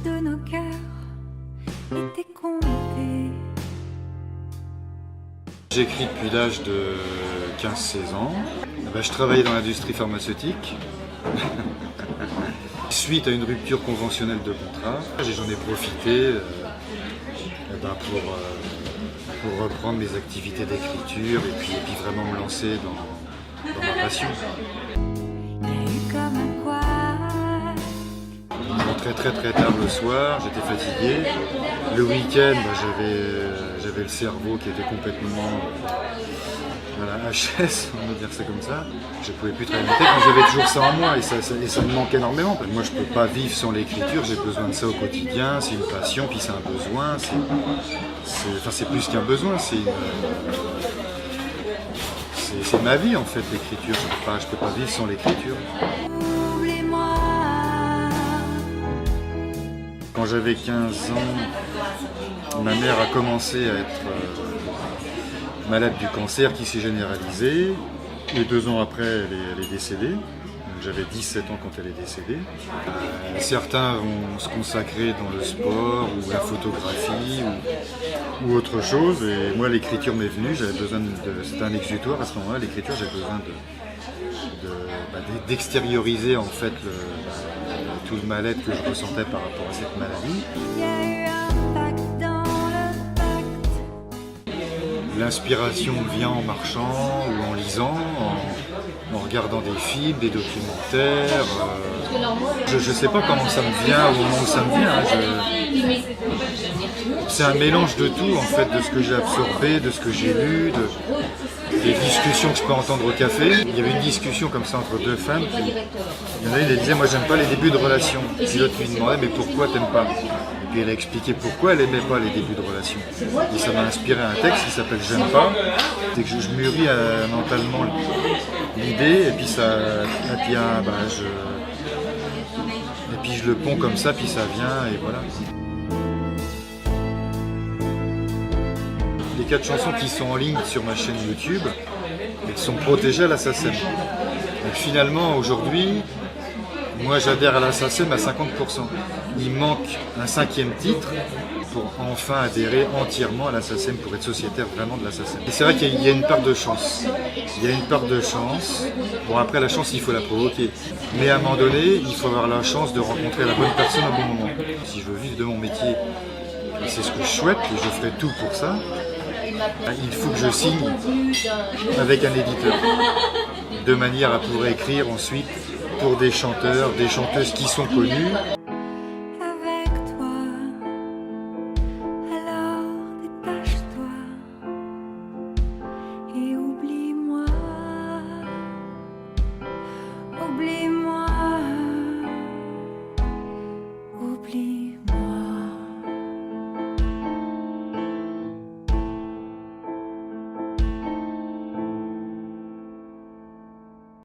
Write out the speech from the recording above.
de nos cœurs était compté. J'écris depuis l'âge de 15-16 ans. Je travaillais dans l'industrie pharmaceutique. Suite à une rupture conventionnelle de contrat, j'en ai profité pour reprendre mes activités d'écriture et puis vraiment me lancer dans ma passion. Il y a eu comme un couac. Je rentrais très tard le soir, j'étais fatigué. Le week-end, j'avais le cerveau qui était complètement HS, on va dire ça comme ça. Je ne pouvais plus travailler ma tête, mais j'avais toujours ça en moi et ça me manquait énormément. Moi, je ne peux pas vivre sans l'écriture, j'ai besoin de ça au quotidien, c'est une passion, puis c'est un besoin. C'est plus qu'un besoin, c'est ma vie en fait, l'écriture. Je ne peux pas vivre sans l'écriture. Oublie-moi. Quand j'avais 15 ans, ma mère a commencé à être malade du cancer qui s'est généralisé. Et 2 ans après, elle est décédée. Donc, j'avais 17 ans quand elle est décédée. Certains vont se consacrer dans le sport ou la photographie ou autre chose. Et moi, l'écriture m'est venue. J'avais besoin c'était un exutoire à ce moment-là. L'écriture, j'avais besoin d'extérioriser en fait tout le mal-être que je ressentais par rapport à cette maladie. Il y a eu un pacte dans le pacte. L'inspiration vient en marchant ou en lisant, en regardant des films, des documentaires. Je ne sais pas comment ça me vient, au moment où ça me vient. C'est un mélange de tout, en fait, de ce que j'ai absorbé, de ce que j'ai lu, des discussions que je peux entendre au café. Il y avait une discussion comme ça entre 2 femmes. Il y en a une, elle disait, moi j'aime pas les débuts de relation. Puis l'autre lui demandait, mais pourquoi t'aimes pas? Et puis elle a expliqué pourquoi elle aimait pas les débuts de relation. Et ça m'a inspiré un texte qui s'appelle J'aime pas. C'est que je mûris mentalement l'idée, et puis et puis je le ponds comme ça, puis ça vient, et voilà. Les 4 chansons qui sont en ligne sur ma chaîne YouTube, elles sont protégées à la SACEM. Donc finalement, aujourd'hui, moi j'adhère à la SACEM à 50%. Il manque un 5e titre pour enfin adhérer entièrement à la SACEM, pour être sociétaire vraiment de la SACEM. Et c'est vrai qu'il y a une part de chance. Il y a une part de chance. Bon, après la chance, il faut la provoquer. Mais à un moment donné, il faut avoir la chance de rencontrer la bonne personne au bon moment. Si je veux vivre de mon métier, c'est ce que je souhaite, et je ferai tout pour ça, il faut que je signe avec un éditeur, de manière à pouvoir écrire ensuite pour des chanteurs, des chanteuses qui sont connus.